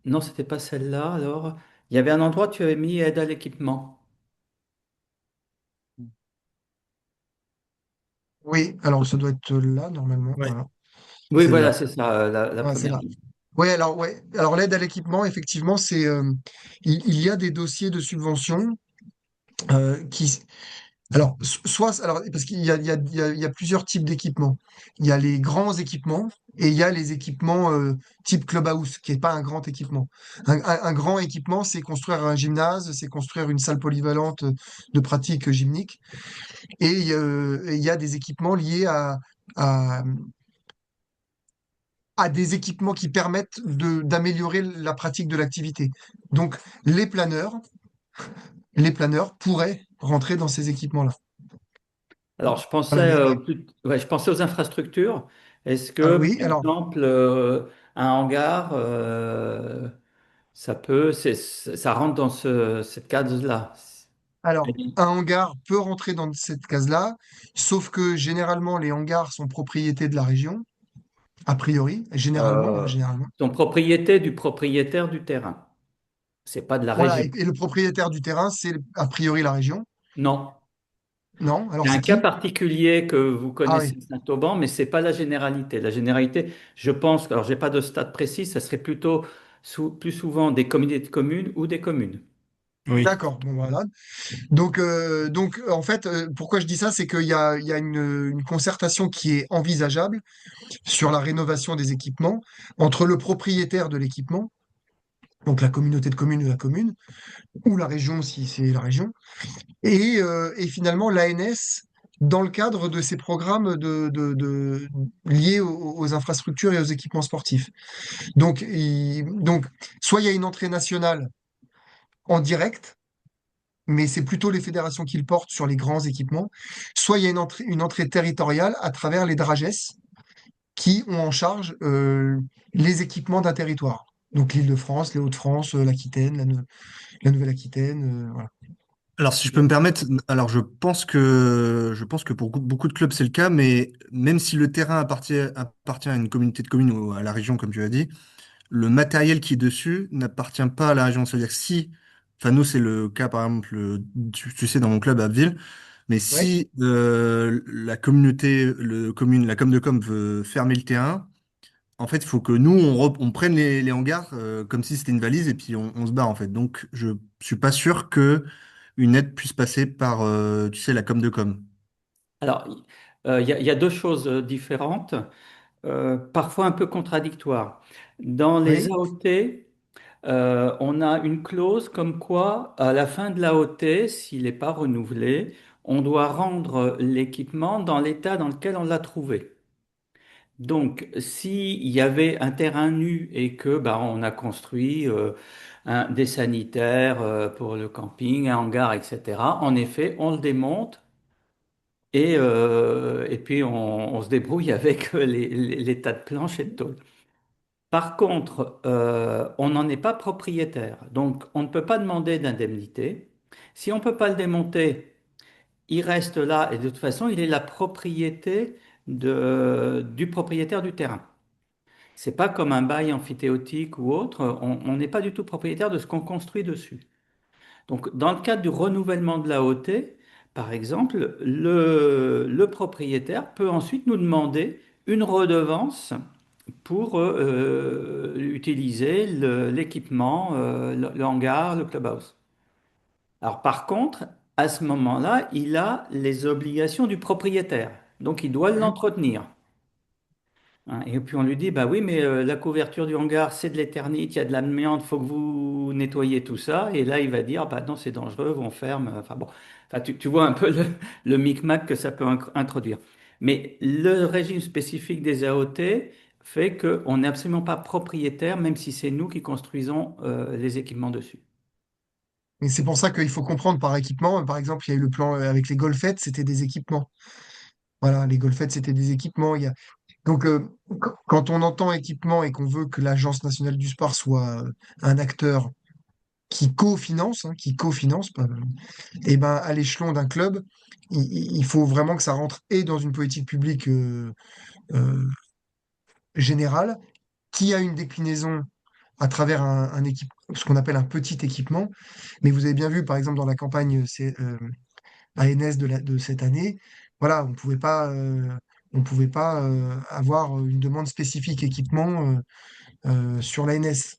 non, c'était pas celle-là, alors. Il y avait un endroit où tu avais mis aide à l'équipement. oui. Alors, ça doit être là, normalement. Ouais, Voilà, Oui, c'est voilà, là. c'est ça, la Ouais, c'est première. là. Ouais. Alors, l'aide à l'équipement, effectivement, il y a des dossiers de subvention qui, alors, alors, parce qu'il y a plusieurs types d'équipements. Il y a les grands équipements et il y a les équipements type clubhouse, qui n'est pas un grand équipement. Un grand équipement, c'est construire un gymnase, c'est construire une salle polyvalente de pratique gymnique. Et il y a des équipements liés à, à des équipements qui permettent d'améliorer la pratique de l'activité. Donc, les planeurs, les planeurs pourraient rentrer dans ces équipements-là. Alors, je pensais, Voilà, ouais, je pensais aux infrastructures. Est-ce ah que, oui, par exemple, un hangar, ça rentre dans cette case-là? alors, un hangar peut rentrer dans cette case-là, sauf que généralement, les hangars sont propriété de la région, a priori, généralement, hein, Euh, généralement. Sont propriété du propriétaire du terrain. C'est pas de la Voilà, région. et le propriétaire du terrain, c'est a priori la région. Non. Non, Il alors y a un c'est cas qui? particulier que vous Ah oui. connaissez à Saint-Auban, mais c'est pas la généralité. La généralité, je pense, alors j'ai pas de stade précis, ça serait plutôt plus souvent des communautés de communes ou des communes. Oui. D'accord, bon voilà. Donc en fait, pourquoi je dis ça, c'est qu'il y a une concertation qui est envisageable sur la rénovation des équipements entre le propriétaire de l'équipement, donc la communauté de communes de la commune, ou la région si c'est la région, et finalement l'ANS dans le cadre de ces programmes liés aux infrastructures et aux équipements sportifs. Donc, soit il y a une entrée nationale en direct, mais c'est plutôt les fédérations qui le portent sur les grands équipements, soit il y a une entrée territoriale à travers les DRAGES qui ont en charge les équipements d'un territoire. Donc l'Île-de-France, les Hauts-de-France, l'Aquitaine, la Nouvelle-Aquitaine, voilà. Alors, si je peux me permettre, alors je pense que pour beaucoup de clubs c'est le cas, mais même si le terrain appartient à une communauté de communes ou à la région, comme tu as dit, le matériel qui est dessus n'appartient pas à la région. C'est-à-dire que si, enfin nous c'est le cas par exemple, tu sais, dans mon club à Abbeville, mais Ouais. si la communauté, la com de com veut fermer le terrain, en fait il faut que nous on prenne les hangars comme si c'était une valise et puis on se barre en fait. Donc je suis pas sûr que une aide puisse passer par, tu sais, la com de com. Alors, il y a deux choses différentes, parfois un peu contradictoires. Dans les Oui. AOT, on a une clause comme quoi, à la fin de l'AOT, s'il n'est pas renouvelé, on doit rendre l'équipement dans l'état dans lequel on l'a trouvé. Donc, s'il y avait un terrain nu et que bah, on a construit des sanitaires pour le camping, un hangar, etc., en effet, on le démonte et puis on se débrouille avec les tas de planches et de tôles. Par contre, on n'en est pas propriétaire, donc on ne peut pas demander d'indemnité. Si on ne peut pas le démonter, il reste là et de toute façon, il est la propriété du propriétaire du terrain. C'est pas comme un bail amphithéotique ou autre, on n'est pas du tout propriétaire de ce qu'on construit dessus. Donc, dans le cadre du renouvellement de l'AOT, par exemple, le propriétaire peut ensuite nous demander une redevance pour utiliser l'équipement, le hangar, le clubhouse. Alors, par contre, à ce moment-là, il a les obligations du propriétaire. Donc, il doit Mhm. l'entretenir. Hein, et puis on lui dit, bah oui, mais la couverture du hangar, c'est de l'éternite, il y a de l'amiante, il faut que vous nettoyiez tout ça. Et là, il va dire, bah non, c'est dangereux, on ferme. Enfin bon, enfin, tu vois un peu le micmac que ça peut introduire. Mais le régime spécifique des AOT fait qu'on n'est absolument pas propriétaire, même si c'est nous qui construisons les équipements dessus. Et c'est pour ça qu'il faut comprendre par équipement. Par exemple, il y a eu le plan avec les golfettes, c'était des équipements. Voilà, les golfettes, c'était des équipements. Donc, quand on entend équipement et qu'on veut que l'Agence nationale du sport soit un acteur qui cofinance, et ben, à l'échelon d'un club, il faut vraiment que ça rentre et dans une politique publique euh, générale, qui a une déclinaison à travers ce qu'on appelle un petit équipement. Mais vous avez bien vu, par exemple, dans la campagne ANS de cette année, voilà, on pouvait pas avoir une demande spécifique équipement sur l'ANS.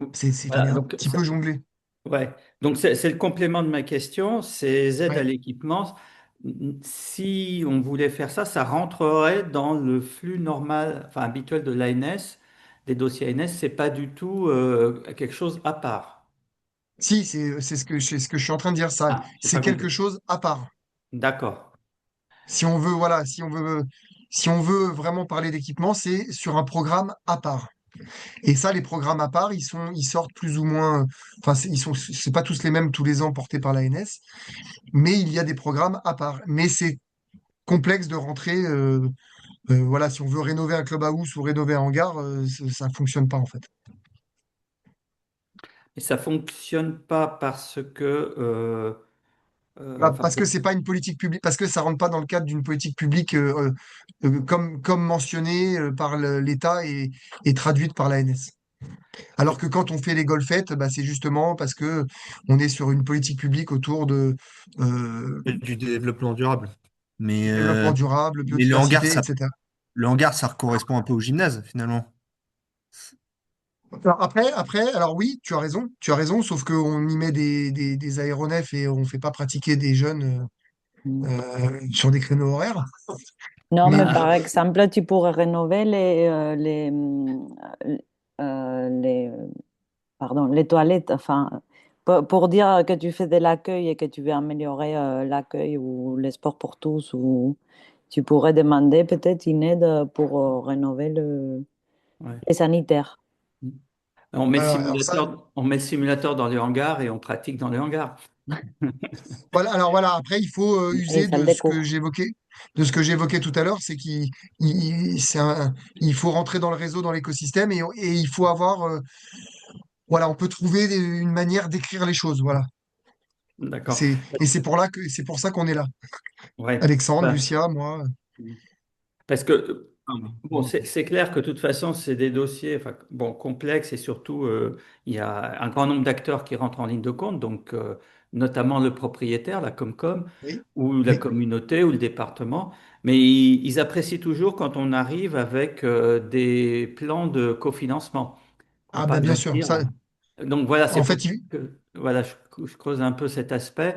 Il fallait Voilà, un donc petit peu jongler. ouais, donc c'est le complément de ma question, ces aides à Ouais. l'équipement. Si on voulait faire ça, ça rentrerait dans le flux normal, enfin habituel de l'ANS, des dossiers ANS, c'est pas du tout quelque chose à part. Si, c'est ce que je suis en train de dire, ça, Ah, j'ai c'est pas quelque compris. chose à part. D'accord. Si on veut, voilà, si on veut vraiment parler d'équipement, c'est sur un programme à part. Et ça, les programmes à part, ils sortent plus ou moins, enfin, c'est pas tous les mêmes tous les ans portés par l'ANS, mais il y a des programmes à part. Mais c'est complexe de rentrer, voilà, si on veut rénover un clubhouse ou rénover un hangar, ça fonctionne pas en fait. Et ça fonctionne pas parce que, enfin, Parce que c'est pas une politique publique, parce que ça rentre pas dans le cadre d'une politique publique comme mentionnée par l'État et traduite par l'ANS. Alors que quand on fait les golfettes, bah, c'est justement parce que on est sur une politique publique autour de Et du développement durable. Mais, développement durable, mais le hangar, biodiversité, etc. ça correspond un peu au gymnase, finalement. Alors oui, tu as raison, sauf qu'on y met des aéronefs et on fait pas pratiquer des jeunes Mm. sur des créneaux horaires. Non, Mais mais par exemple, tu pourrais rénover pardon, les toilettes, enfin, pour dire que tu fais de l'accueil et que tu veux améliorer l'accueil ou les sports pour tous, ou tu pourrais demander peut-être une aide pour rénover Ouais. les sanitaires. alors ça, On met le simulateur dans les hangars et on pratique dans les hangars. voilà, alors voilà, après, il faut Et user salle de cours. de ce que j'évoquais tout à l'heure, c'est il faut rentrer dans le réseau, dans l'écosystème, et il faut avoir, voilà, on peut trouver une manière d'écrire les choses, voilà. D'accord. Et c'est pour ça qu'on est là. Ouais. Alexandre, Ben, Lucia, moi. parce que, bon, c'est clair que de toute façon, c'est des dossiers enfin, bon, complexes et surtout, il y a un grand nombre d'acteurs qui rentrent en ligne de compte, donc notamment le propriétaire, la Comcom, Oui, ou la oui. communauté ou le département. Mais ils apprécient toujours quand on arrive avec des plans de cofinancement. Pour Ah pas bah bien me sûr. dire. Donc voilà, c'est En pour fait, ça que voilà, je creuse un peu cet aspect.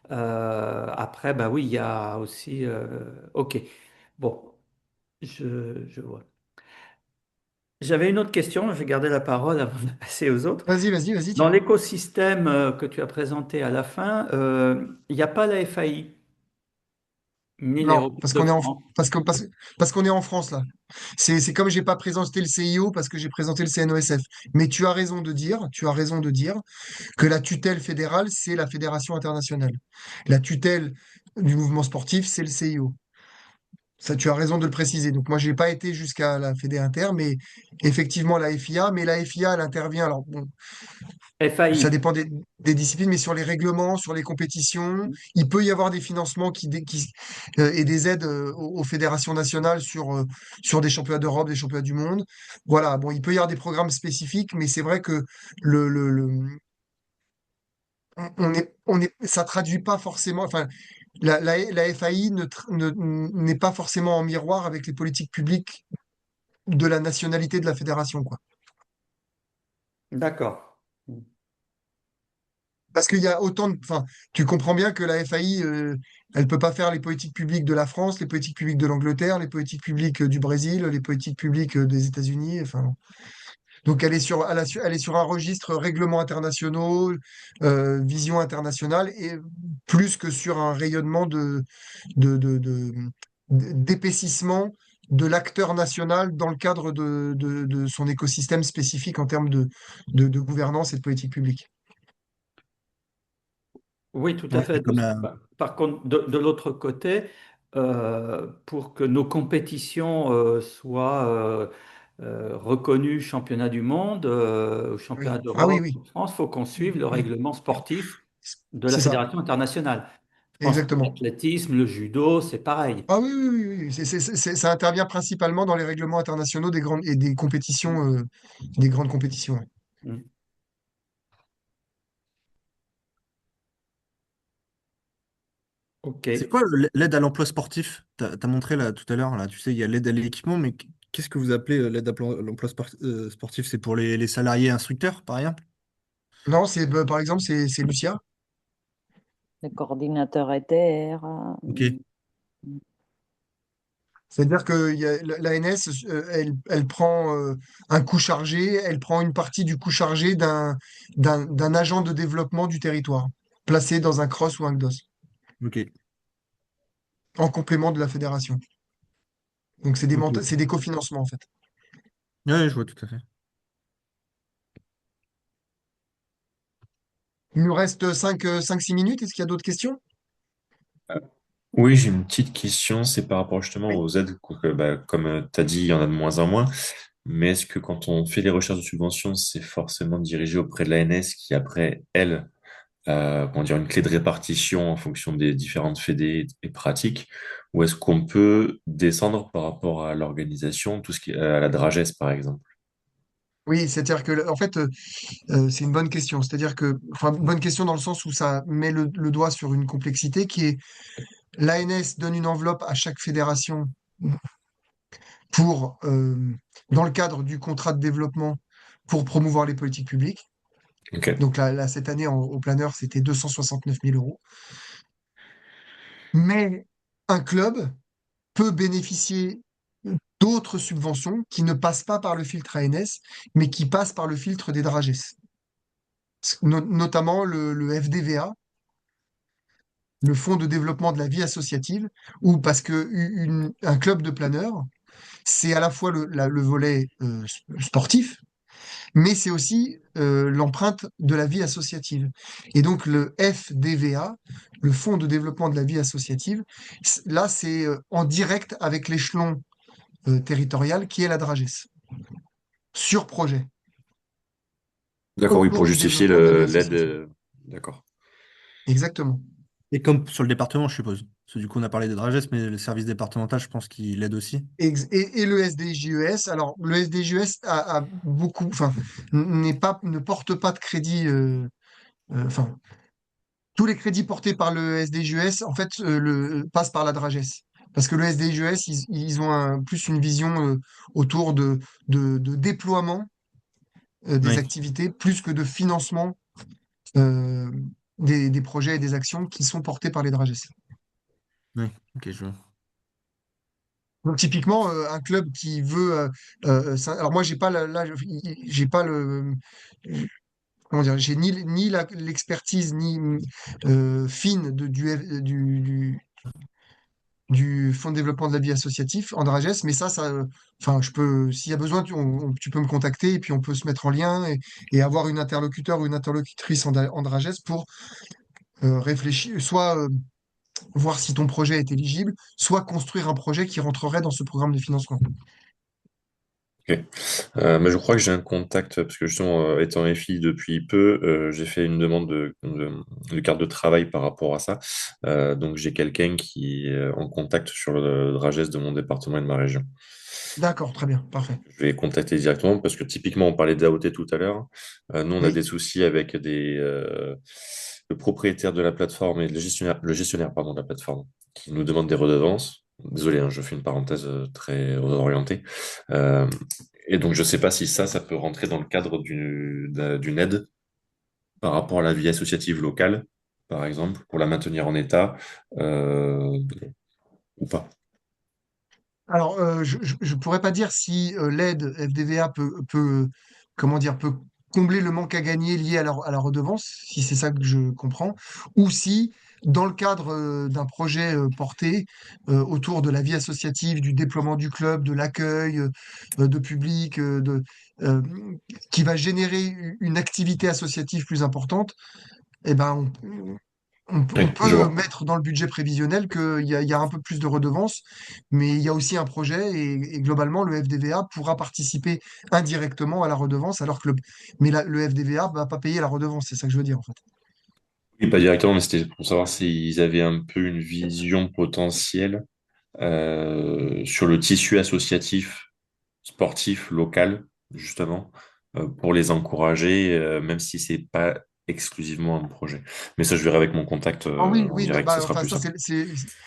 Après, bah oui, il y a aussi. Ok, bon, je vois. J'avais une autre question, je vais garder la parole avant de passer aux autres. vas-y, Dans tiens. l'écosystème que tu as présenté à la fin, il n'y a pas la FAI, ni Non, l'Aéroport de France. parce qu'on est en France là. C'est comme j'ai pas présenté le CIO parce que j'ai présenté le CNOSF. Mais tu as raison de dire que la tutelle fédérale, c'est la Fédération internationale. La tutelle du mouvement sportif, c'est le CIO. Ça, tu as raison de le préciser. Donc moi, j'ai pas été jusqu'à la Fédé Inter, mais effectivement la FIA. Mais la FIA, elle intervient. Alors bon, ça FAI. dépend des disciplines, mais sur les règlements, sur les compétitions, il peut y avoir des financements et des aides aux fédérations nationales sur des championnats d'Europe, des championnats du monde. Voilà, bon, il peut y avoir des programmes spécifiques, mais c'est vrai que ça traduit pas forcément. Enfin, la FAI n'est pas forcément en miroir avec les politiques publiques de la nationalité de la fédération, quoi. D'accord. Parce qu'il y a autant de. Enfin, tu comprends bien que la FAI, elle peut pas faire les politiques publiques de la France, les politiques publiques de l'Angleterre, les politiques publiques du Brésil, les politiques publiques des États-Unis. Enfin, donc elle est sur un registre règlements internationaux, vision internationale, et plus que sur un rayonnement d'épaississement de l'acteur national dans le cadre de son écosystème spécifique en termes de gouvernance et de politique publique. Oui, tout à Ouais, c'est fait. comme la... Par contre, de l'autre côté, pour que nos compétitions soient reconnues championnat du monde, championnat Oui. Ah oui, d'Europe, oui. en France, il faut qu'on suive le Oui. règlement sportif de la C'est ça. Fédération internationale. Je pense que Exactement. l'athlétisme, le judo, c'est pareil. Ah oui, oui, oui, oui. Ça intervient principalement dans les règlements internationaux des grandes et des compétitions, des grandes compétitions. Ouais. Mm. Ok. C'est quoi l'aide à l'emploi sportif? T'as montré là tout à l'heure, là, tu sais, il y a l'aide à l'équipement, mais qu'est-ce que vous appelez l'aide à l'emploi sportif? C'est pour les salariés instructeurs, par exemple? Non, par exemple, c'est Lucia. Le coordinateur ETR. Ok, C'est-à-dire que l'ANS, elle prend un coût chargé, elle prend une partie du coût chargé d'un agent de développement du territoire, placé dans un CROSS ou un CDOS, ok, en complément de la fédération. Donc ok. c'est des cofinancements en fait. Ouais, je vois tout à fait. Il nous reste 5-6 minutes. Est-ce qu'il y a d'autres questions? Oui, j'ai une petite question, c'est par rapport justement Oui. aux aides, quoi, bah, comme tu as dit, il y en a de moins en moins, mais est-ce que quand on fait les recherches de subventions, c'est forcément dirigé auprès de l'ANS qui après, elle, comment dire, une clé de répartition en fonction des différentes fédés et pratiques, ou est-ce qu'on peut descendre par rapport à l'organisation, tout ce qui est à la Dragesse par exemple? Oui, c'est-à-dire que, en fait, c'est une bonne question. C'est-à-dire que, enfin, bonne question dans le sens où ça met le doigt sur une complexité qui est l'ANS donne une enveloppe à chaque fédération pour, dans le cadre du contrat de développement, pour promouvoir les politiques publiques. Ok. Donc là, cette année, au planeur, c'était 269 000 euros. Mais un club peut bénéficier d'autres subventions qui ne passent pas par le filtre ANS, mais qui passent par le filtre des DRAGES. Notamment le FDVA, le Fonds de développement de la vie associative, ou parce que un club de planeurs, c'est à la fois le volet sportif, mais c'est aussi l'empreinte de la vie associative. Et donc le FDVA, le Fonds de développement de la vie associative, là c'est en direct avec l'échelon territorial qui est la DRAGES, sur projet, D'accord, oui, pour autour du justifier développement de la vie l'aide. associative. D'accord. Exactement. Et comme sur le département, je suppose. Parce que du coup, on a parlé des Drages, mais le service départemental, je pense qu'il aide aussi. Et le SDJES, alors le SDJES a beaucoup, enfin, ne porte pas de crédit, enfin, tous les crédits portés par le SDJES, en fait, passent par la DRAGES. Parce que le SDJES, ils ont plus une vision autour de déploiement des Oui, activités, plus que de financement euh, des projets et des actions qui sont portés par les DRAGES. oui, ok, je vois. Donc typiquement, un club qui veut, alors moi j'ai pas j'ai pas le, comment dire, j'ai ni l'expertise ni fine du Fonds de développement de la vie associatif en Drages, mais enfin, s'il y a besoin, tu peux me contacter et puis on peut se mettre en lien et avoir une interlocuteur ou une interlocutrice en Drages pour réfléchir, soit voir si ton projet est éligible, soit construire un projet qui rentrerait dans ce programme de financement. Ok. Mais je crois que j'ai un contact, parce que justement, étant FI depuis peu, j'ai fait une demande de carte de travail par rapport à ça. Donc j'ai quelqu'un qui est en contact sur le Drages de mon département et de ma région. D'accord, très bien, parfait. Je vais contacter directement parce que typiquement, on parlait d'AOT tout à l'heure. Nous, on a Oui, des soucis avec le propriétaire de la plateforme et le gestionnaire pardon, de la plateforme qui nous demande des redevances. Désolé, hein, je fais une parenthèse très orientée. Euh, et donc, je ne sais pas si ça peut rentrer dans le cadre d'une aide par rapport à la vie associative locale, par exemple, pour la maintenir en état euh, ou pas. alors je pourrais pas dire si l'aide FDVA comment dire, peut combler le manque à gagner lié à la redevance, si c'est ça que je comprends, ou si, dans le cadre d'un projet porté autour de la vie associative, du déploiement du club, de l'accueil de public, euh, qui va générer une activité associative plus importante, eh ben, on Oui, je peut vois. mettre dans le budget prévisionnel qu'il y a un peu plus de redevances, mais il y a aussi un projet et globalement, le FDVA pourra participer indirectement à la redevance, mais le FDVA ne va pas payer la redevance, c'est ça que je veux dire en fait. Oui, pas directement, mais c'était pour savoir s'ils avaient un peu une vision potentielle sur le tissu associatif sportif local, justement, pour les encourager, même si c'est pas exclusivement un projet. Mais ça, je verrai avec mon contact Ah oui, en oui, direct, ce sera enfin plus ça simple.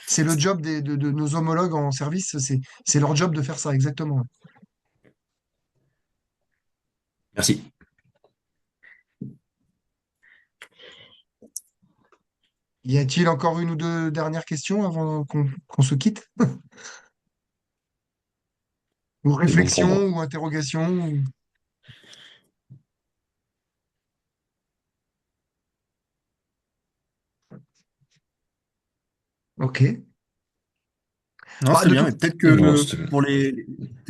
c'est le job de nos homologues en service, c'est leur job de faire ça exactement. Merci. Y a-t-il encore une ou deux dernières questions avant qu'on se quitte? Ou C'est bon pour réflexions moi. ou interrogations Ok. Non, Bah, c'était de bien, tout. mais peut-être que Non, c'était pour les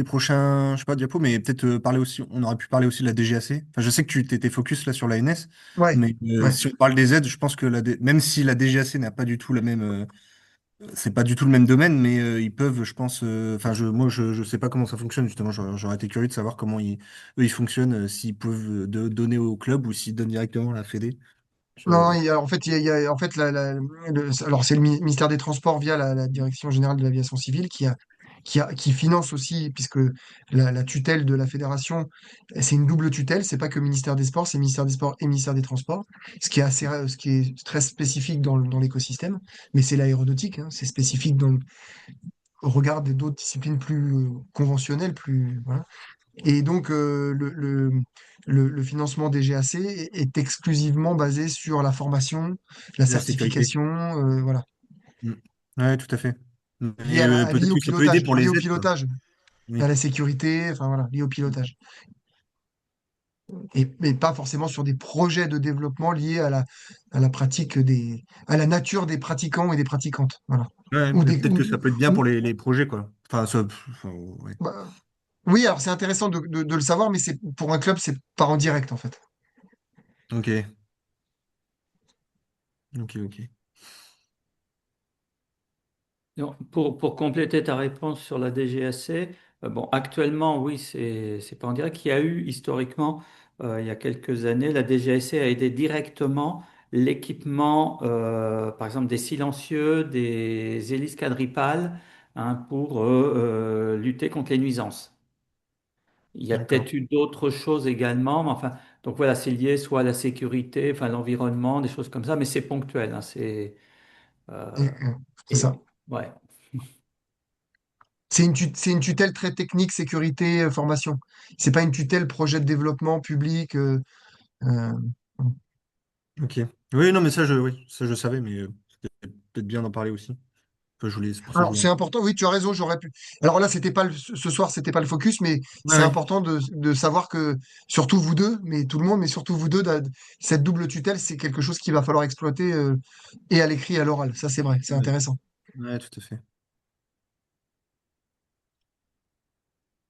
prochains, je sais pas, diapos, mais peut-être parler aussi, on aurait pu parler aussi de la DGAC. Enfin, je sais que tu t'étais focus là sur la NS, Ouais, mais ouais. si on parle des aides, je pense que même si la DGAC n'a pas du tout la même, c'est pas du tout le même domaine, mais ils peuvent, je pense, enfin, moi, je sais pas comment ça fonctionne, justement, j'aurais été curieux de savoir comment eux, ils fonctionnent, s'ils peuvent donner au club ou s'ils donnent directement à la Fédé. Non, Je- en fait, en fait alors c'est le ministère des Transports via la Direction générale de l'aviation civile qui finance aussi, puisque la tutelle de la fédération, c'est une double tutelle, c'est pas que ministère des Sports, c'est ministère des Sports et ministère des Transports, ce qui est très spécifique dans l'écosystème, mais c'est l'aéronautique, hein, c'est spécifique au regard d'autres disciplines plus conventionnelles, plus, voilà. Et donc, le financement des GAC est exclusivement basé sur la formation, la La sécurité. certification, voilà, Mm. Ouais, tout à fait. lié Mais lié peut-être au que ça peut aider pilotage, pour lié les au aides, quoi. pilotage, à Oui. la sécurité, enfin voilà, lié au pilotage. Mais pas forcément sur des projets de développement liés à la pratique à la nature des pratiquants et des pratiquantes. Voilà. Ouais, Ou mais des, peut-être que ça peut être bien pour ou- les projets, quoi. Enfin, enfin, ouais. bah, oui, alors c'est intéressant de le savoir, mais c'est pour un club, c'est pas en direct en fait. Ok, ok. Donc, pour compléter ta réponse sur la DGAC, bon, actuellement, oui, c'est pas en direct. Il y a eu historiquement, il y a quelques années, la DGAC a aidé directement l'équipement, par exemple, des silencieux, des hélices quadripales, hein, pour lutter contre les nuisances. Il y a D'accord. peut-être eu d'autres choses également, mais enfin, donc voilà, c'est lié soit à la sécurité, enfin l'environnement, des choses comme ça, mais c'est ponctuel, hein, Et, euh, c'est ça. ouais. C'est une tutelle très technique, sécurité, formation. C'est pas une tutelle projet de développement public. Euh, Ok. Oui, non, mais oui, ça je savais, mais c'était peut-être bien d'en parler aussi. Enfin, c'est pour ça que je Alors, voulais en c'est parler. important, oui, tu as raison, j'aurais pu. Alors là, c'était pas ce soir, c'était pas le focus, mais Ouais, c'est ouais. important de savoir que, surtout vous deux, mais tout le monde, mais surtout vous deux, cette double tutelle, c'est quelque chose qu'il va falloir exploiter et à l'écrit et à l'oral. Ça, c'est vrai, c'est Ouais, intéressant. ouais, tout à fait.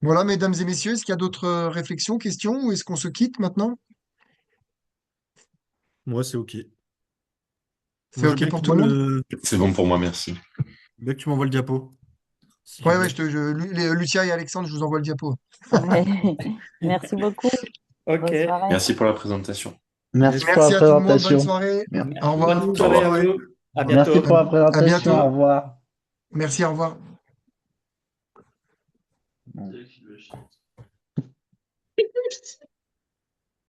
Voilà, mesdames et messieurs, est-ce qu'il y a d'autres réflexions, questions, ou est-ce qu'on se quitte maintenant? Moi, c'est ok. C'est Moi, je veux OK bien que pour tu tout le m'envoies monde? C'est bon pour moi, merci. bien que tu m'envoies le diapo, s'il Ouais, vous ouais, plaît. Lucia et Alexandre, je vous envoie le diapo. Ouais. Merci beaucoup. Ok. Bonne soirée. Merci pour la présentation. Merci pour la Yes. Merci à tout le monde, bonne présentation. soirée. Mer- Au Bonne revoir. Bonne Au soirée à revoir. soirée. vous. Au À revoir. Merci À, bientôt. pour la à présentation. Au bientôt. revoir. Merci, au revoir.